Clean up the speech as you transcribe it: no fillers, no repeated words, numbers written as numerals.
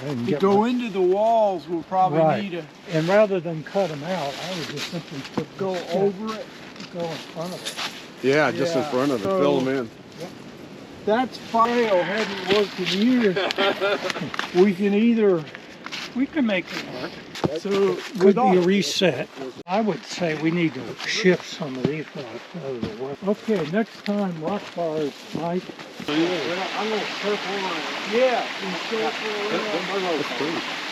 and To get go into the walls, we'll probably need a... And rather than cut them out, I would just simply Go over it. Go in front of it. Yeah, just in front of it. So, Fill them in. That's file hadn't worked in years. We can either... We can make it work. So Could be a reset. I would say we need to shift some of these rocks out of the way. Okay, next time rock bars, Mike. I'm going to circle around. Yeah, you circle around. That's cool.